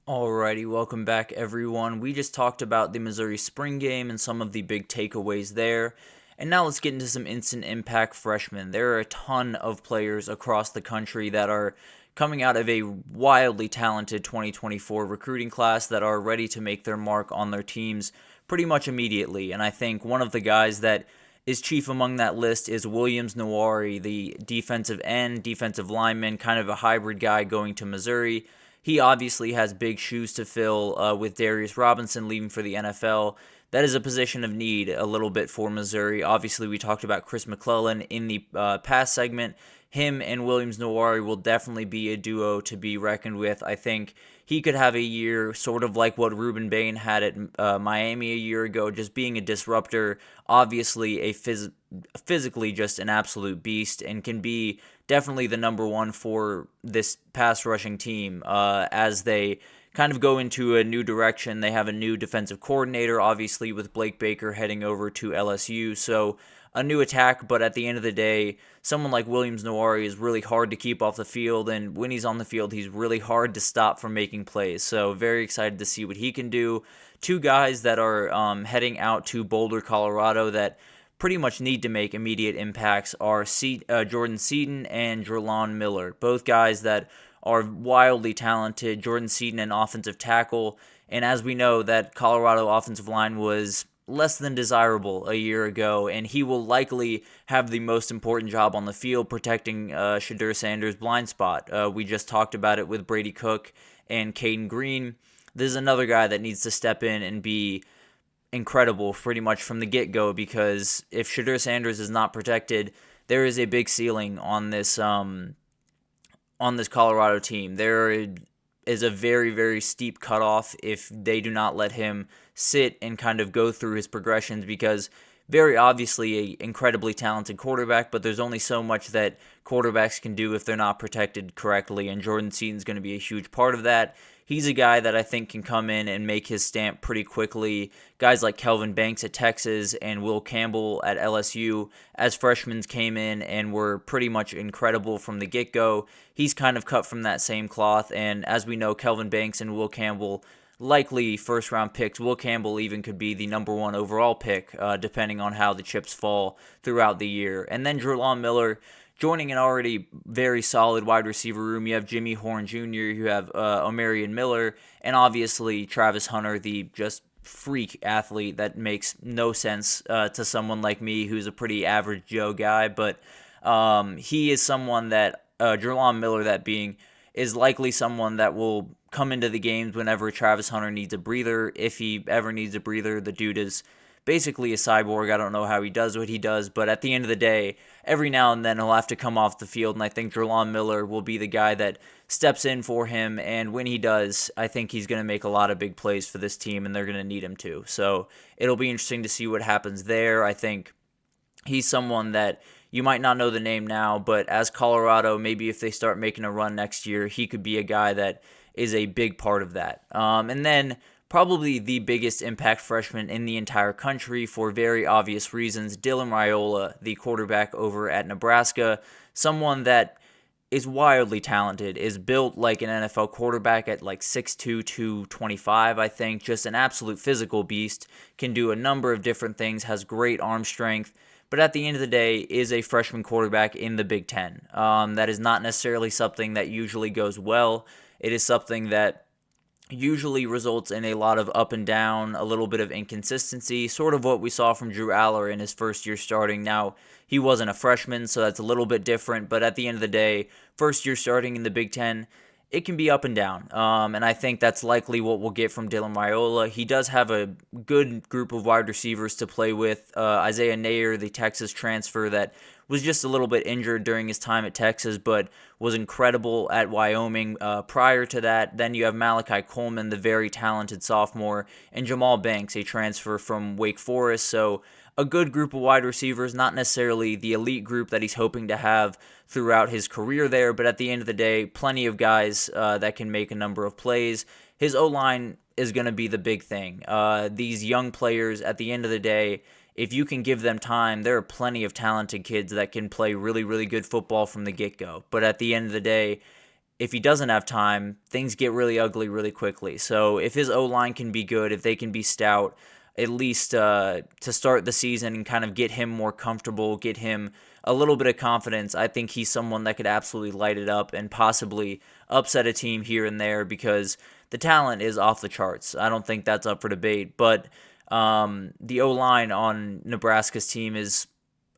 Alrighty, welcome back everyone. We just talked about the Missouri spring game and some of the big takeaways there. And now let's get into some instant impact freshmen. There are a ton of players across the country that are coming out of a wildly talented 2024 recruiting class that are ready to make their mark on their teams pretty much immediately. And I think one of the guys that is chief among that list is Williams Nawari, the defensive end, defensive lineman, kind of a hybrid guy going to Missouri. He obviously has big shoes to fill with Darius Robinson leaving for the NFL. That is a position of need a little bit for Missouri. Obviously, we talked about Chris McClellan in the past segment. Him and Williams Nawari will definitely be a duo to be reckoned with. I think he could have a year sort of like what Ruben Bain had at Miami a year ago, just being a disruptor. Obviously, physically just an absolute beast and can be definitely the number one for this pass rushing team as they kind of go into a new direction. They have a new defensive coordinator, obviously, with Blake Baker heading over to LSU. So a new attack, but at the end of the day, someone like Williams Nawari is really hard to keep off the field, and when he's on the field, he's really hard to stop from making plays. So very excited to see what he can do. Two guys that are heading out to Boulder, Colorado that pretty much need to make immediate impacts are Jordan Seaton and Jerlon Miller. Both guys that are wildly talented. Jordan Seaton, an offensive tackle, and as we know, that Colorado offensive line was less than desirable a year ago, and he will likely have the most important job on the field protecting Shedeur Sanders' blind spot. We just talked about it with Brady Cook and Caden Green. This is another guy that needs to step in and be incredible pretty much from the get-go, because if Shedeur Sanders is not protected, there is a big ceiling on this Colorado team. There is a very, very steep cutoff if they do not let him sit and kind of go through his progressions, because very obviously an incredibly talented quarterback, but there's only so much that quarterbacks can do if they're not protected correctly, and Jordan Seaton's going to be a huge part of that. He's a guy that I think can come in and make his stamp pretty quickly. Guys like Kelvin Banks at Texas and Will Campbell at LSU as freshmen came in and were pretty much incredible from the get-go. He's kind of cut from that same cloth, and as we know, Kelvin Banks and Will Campbell likely first-round picks. Will Campbell even could be the number one overall pick, depending on how the chips fall throughout the year. And then Jerlon Miller, joining an already very solid wide receiver room. You have Jimmy Horn Jr., you have Omarion Miller, and obviously Travis Hunter, the just freak athlete that makes no sense to someone like me who's a pretty average Joe guy. But he is someone that, Jerlon Miller that being, is likely someone that will come into the games whenever Travis Hunter needs a breather. If he ever needs a breather, the dude is basically a cyborg. I don't know how he does what he does, but at the end of the day, every now and then he'll have to come off the field, and I think Jerlon Miller will be the guy that steps in for him, and when he does, I think he's going to make a lot of big plays for this team, and they're going to need him to. So it'll be interesting to see what happens there. I think he's someone that you might not know the name now, but as Colorado, maybe if they start making a run next year, he could be a guy that is a big part of that. And then probably the biggest impact freshman in the entire country for very obvious reasons, Dylan Raiola, the quarterback over at Nebraska, someone that is wildly talented, is built like an NFL quarterback at like 6'2", 225, I think, just an absolute physical beast, can do a number of different things, has great arm strength, but at the end of the day is a freshman quarterback in the Big Ten. That is not necessarily something that usually goes well. It is something that usually results in a lot of up and down, a little bit of inconsistency, sort of what we saw from Drew Aller in his first year starting. Now, he wasn't a freshman, so that's a little bit different, but at the end of the day, first year starting in the Big Ten, it can be up and down, and I think that's likely what we'll get from Dylan Raiola. He does have a good group of wide receivers to play with. Isaiah Nayer, the Texas transfer that was just a little bit injured during his time at Texas, but was incredible at Wyoming prior to that. Then you have Malachi Coleman, the very talented sophomore, and Jamal Banks, a transfer from Wake Forest. So a good group of wide receivers, not necessarily the elite group that he's hoping to have throughout his career there, but at the end of the day, plenty of guys that can make a number of plays. His O-line is going to be the big thing. These young players, at the end of the day, if you can give them time, there are plenty of talented kids that can play really, really good football from the get-go. But at the end of the day, if he doesn't have time, things get really ugly really quickly. So if his O-line can be good, if they can be stout, at least to start the season and kind of get him more comfortable, get him a little bit of confidence, I think he's someone that could absolutely light it up and possibly upset a team here and there because the talent is off the charts. I don't think that's up for debate, but the O-line on Nebraska's team is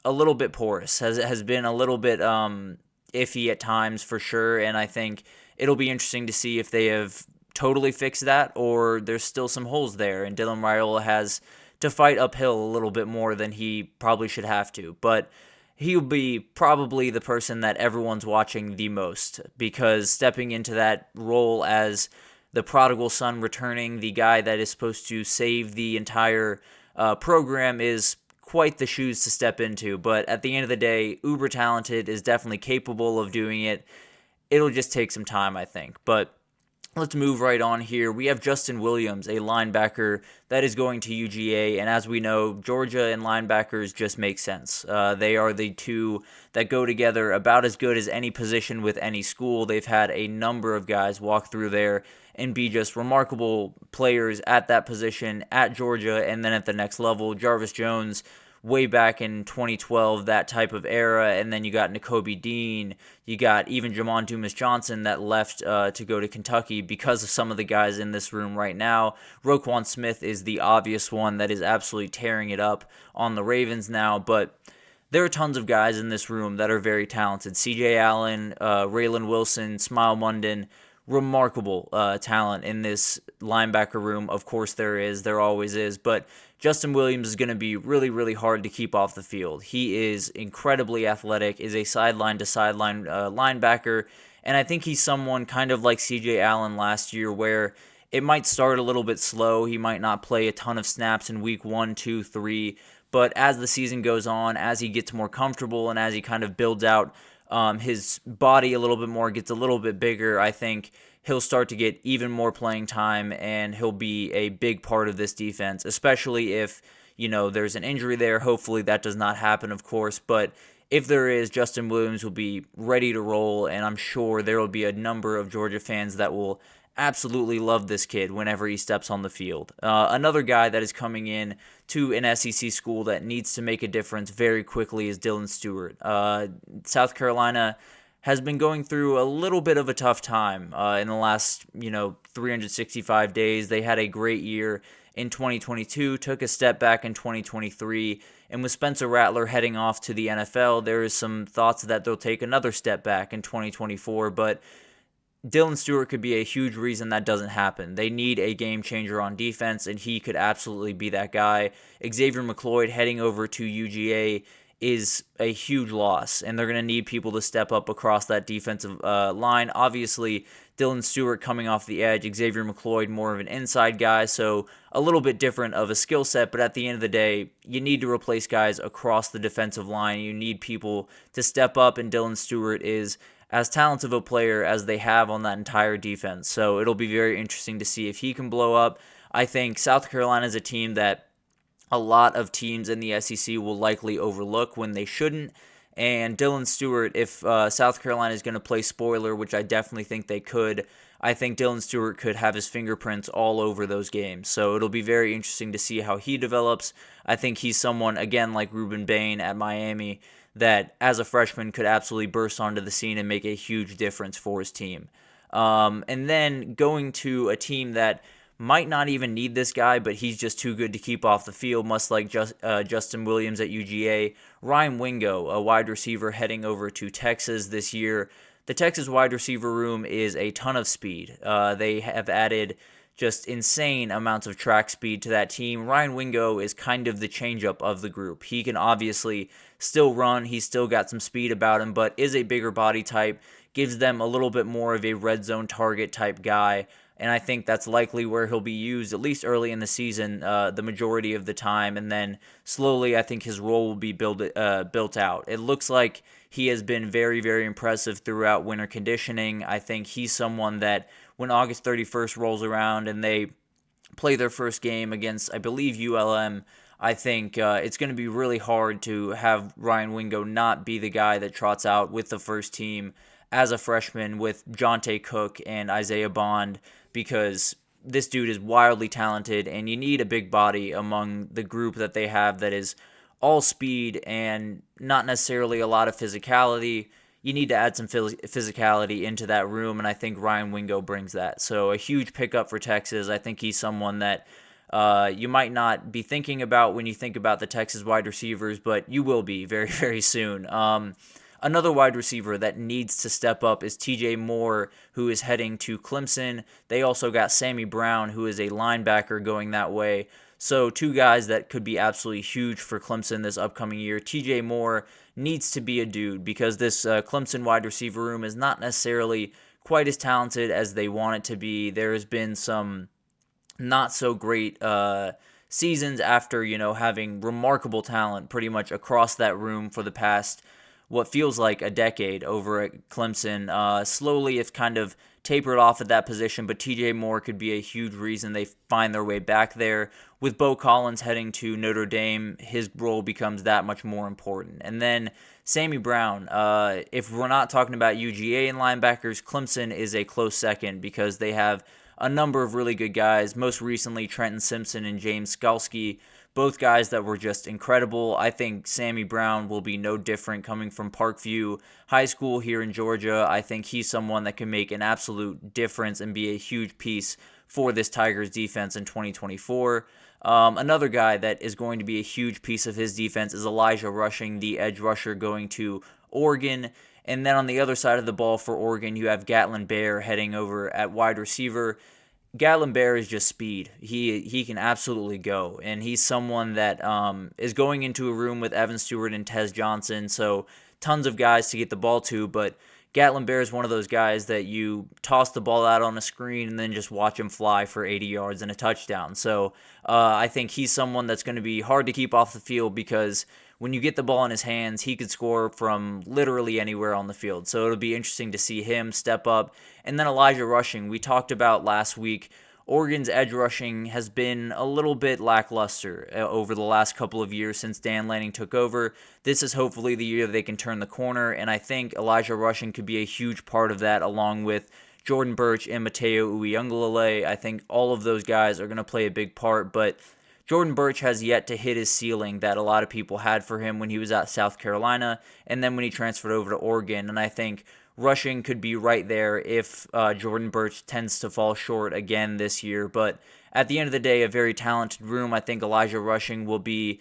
a little bit porous, has been a little bit iffy at times for sure, and I think it'll be interesting to see if they have totally fixed that or there's still some holes there, and Dylan Raiola has to fight uphill a little bit more than he probably should have to, but he'll be probably the person that everyone's watching the most because stepping into that role as the prodigal son returning, the guy that is supposed to save the entire program is quite the shoes to step into, but at the end of the day, uber talented, is definitely capable of doing it. It'll just take some time, I think, but let's move right on here. We have Justin Williams, a linebacker that is going to UGA, and as we know, Georgia and linebackers just make sense. They are the two that go together about as good as any position with any school. They've had a number of guys walk through there and be just remarkable players at that position at Georgia and then at the next level. Jarvis Jones, way back in 2012, that type of era, and then you got Nakobe Dean, you got even Jamon Dumas-Johnson that left to go to Kentucky because of some of the guys in this room right now. Roquan Smith is the obvious one that is absolutely tearing it up on the Ravens now, but there are tons of guys in this room that are very talented. CJ Allen, Raylan Wilson, Smile Munden, remarkable talent in this linebacker room. Of course there always is, but Justin Williams is going to be really, really hard to keep off the field. He is incredibly athletic, is a sideline-to-sideline linebacker, and I think he's someone kind of like CJ Allen last year where it might start a little bit slow. He might not play a ton of snaps in week 1, 2, 3, but as the season goes on, as he gets more comfortable and as he kind of builds out his body a little bit more, gets a little bit bigger, I think he'll start to get even more playing time and he'll be a big part of this defense, especially if, there's an injury there. Hopefully that does not happen, of course, but if there is, Justin Williams will be ready to roll, and I'm sure there will be a number of Georgia fans that will absolutely love this kid whenever he steps on the field. Another guy that is coming in to an SEC school that needs to make a difference very quickly is Dylan Stewart. South Carolina has been going through a little bit of a tough time in the last 365 days. They had a great year in 2022, took a step back in 2023, and with Spencer Rattler heading off to the NFL, there is some thoughts that they'll take another step back in 2024, but Dylan Stewart could be a huge reason that doesn't happen. They need a game changer on defense, and he could absolutely be that guy. Xavier McLeod heading over to UGA is a huge loss, and they're going to need people to step up across that defensive line. Obviously, Dylan Stewart coming off the edge, Xavier McLeod more of an inside guy, so a little bit different of a skill set, but at the end of the day, you need to replace guys across the defensive line. You need people to step up, and Dylan Stewart is as talented of a player as they have on that entire defense. So it'll be very interesting to see if he can blow up. I think South Carolina is a team that a lot of teams in the SEC will likely overlook when they shouldn't. And Dylan Stewart, if South Carolina is going to play spoiler, which I definitely think they could, I think Dylan Stewart could have his fingerprints all over those games. So it'll be very interesting to see how he develops. I think he's someone, again, like Ruben Bain at Miami, that as a freshman could absolutely burst onto the scene and make a huge difference for his team. And then going to a team that might not even need this guy, but he's just too good to keep off the field, much like Justin Williams at UGA. Ryan Wingo, a wide receiver heading over to Texas this year. The Texas wide receiver room is a ton of speed. They have added just insane amounts of track speed to that team. Ryan Wingo is kind of the changeup of the group. He can obviously still run. He's still got some speed about him, but is a bigger body type, gives them a little bit more of a red zone target type guy. And I think that's likely where he'll be used, at least early in the season, the majority of the time. And then slowly, I think his role will be built out. It looks like he has been very, very impressive throughout winter conditioning. I think he's someone that when August 31st rolls around and they play their first game against, I believe, ULM, I think it's going to be really hard to have Ryan Wingo not be the guy that trots out with the first team as a freshman with Jonte Cook and Isaiah Bond, because this dude is wildly talented, and you need a big body among the group that they have that is all speed and not necessarily a lot of physicality. You need to add some physicality into that room, and I think Ryan Wingo brings that. So a huge pickup for Texas. I think he's someone that you might not be thinking about when you think about the Texas wide receivers, but you will be very, very soon. Another wide receiver that needs to step up is TJ Moore, who is heading to Clemson. They also got Sammy Brown, who is a linebacker, going that way. So two guys that could be absolutely huge for Clemson this upcoming year. TJ Moore needs to be a dude because this Clemson wide receiver room is not necessarily quite as talented as they want it to be. There has been some not so great seasons after, having remarkable talent pretty much across that room for the past what feels like a decade over at Clemson. Slowly it's kind of tapered off at that position, but TJ Moore could be a huge reason they find their way back there. With Bo Collins heading to Notre Dame, his role becomes that much more important. And then Sammy Brown, if we're not talking about UGA and linebackers, Clemson is a close second because they have a number of really good guys, most recently Trenton Simpson and James Skalski, both guys that were just incredible. I think Sammy Brown will be no different coming from Parkview High School here in Georgia. I think he's someone that can make an absolute difference and be a huge piece for this Tigers defense in 2024. Another guy that is going to be a huge piece of his defense is Elijah Rushing, the edge rusher going to Oregon. And then on the other side of the ball for Oregon, you have Gatlin Bear heading over at wide receiver. Gatlin Bear is just speed. He can absolutely go, and he's someone that is going into a room with Evan Stewart and Tez Johnson, so tons of guys to get the ball to, but Gatlin Bear is one of those guys that you toss the ball out on a screen and then just watch him fly for 80 yards and a touchdown. So I think he's someone that's going to be hard to keep off the field because when you get the ball in his hands, he could score from literally anywhere on the field. So it'll be interesting to see him step up. And then Elijah Rushing, we talked about last week. Oregon's edge rushing has been a little bit lackluster over the last couple of years since Dan Lanning took over. This is hopefully the year they can turn the corner, and I think Elijah Rushing could be a huge part of that, along with Jordan Burch and Mateo Uyunglele. I think all of those guys are going to play a big part, but Jordan Burch has yet to hit his ceiling that a lot of people had for him when he was at South Carolina and then when he transferred over to Oregon. And I think Rushing could be right there if Jordan Burch tends to fall short again this year. But at the end of the day, a very talented room. I think Elijah Rushing will be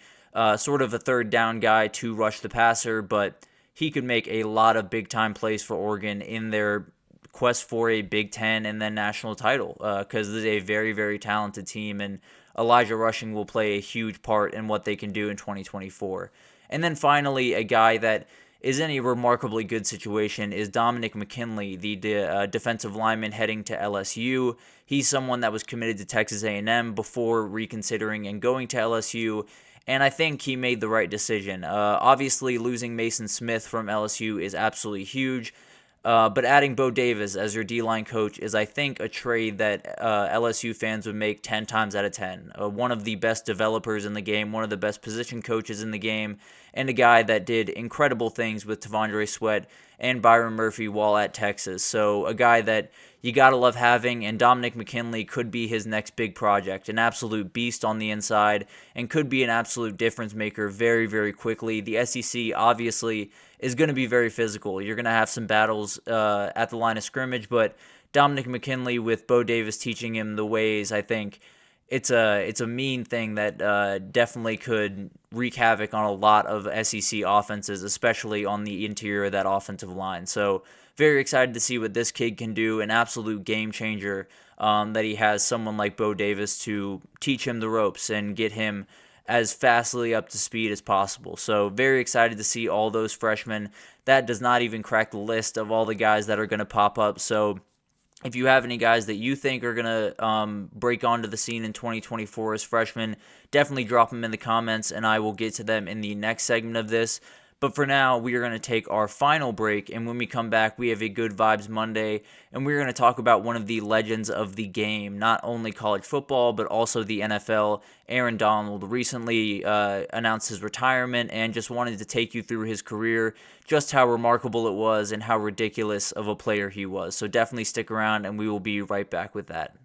sort of a third down guy to rush the passer, but he could make a lot of big-time plays for Oregon in their quest for a Big Ten and then national title because this is a very, very talented team, and Elijah Rushing will play a huge part in what they can do in 2024. And then finally, a guy that is in a remarkably good situation is Dominic McKinley, the defensive lineman heading to LSU. He's someone that was committed to Texas A&M before reconsidering and going to LSU, and I think he made the right decision. Obviously, losing Mason Smith from LSU is absolutely huge, but adding Bo Davis as your D-line coach is, I think, a trade that LSU fans would make 10 times out of 10. One of the best developers in the game, one of the best position coaches in the game, and a guy that did incredible things with Tavondre Sweat and Byron Murphy while at Texas. So a guy that you got to love having, and Dominic McKinley could be his next big project, an absolute beast on the inside, and could be an absolute difference maker very, very quickly. The SEC, obviously, is going to be very physical. You're going to have some battles at the line of scrimmage, but Dominic McKinley with Bo Davis teaching him the ways, I think it's a mean thing that definitely could wreak havoc on a lot of SEC offenses, especially on the interior of that offensive line. So very excited to see what this kid can do, an absolute game changer that he has someone like Bo Davis to teach him the ropes and get him as fastly up to speed as possible. So very excited to see all those freshmen. That does not even crack the list of all the guys that are going to pop up. So if you have any guys that you think are going to break onto the scene in 2024 as freshmen, definitely drop them in the comments, and I will get to them in the next segment of this. But for now, we are going to take our final break, and when we come back, we have a Good Vibes Monday, and we're going to talk about one of the legends of the game, not only college football, but also the NFL. Aaron Donald recently announced his retirement and just wanted to take you through his career, just how remarkable it was and how ridiculous of a player he was. So definitely stick around, and we will be right back with that.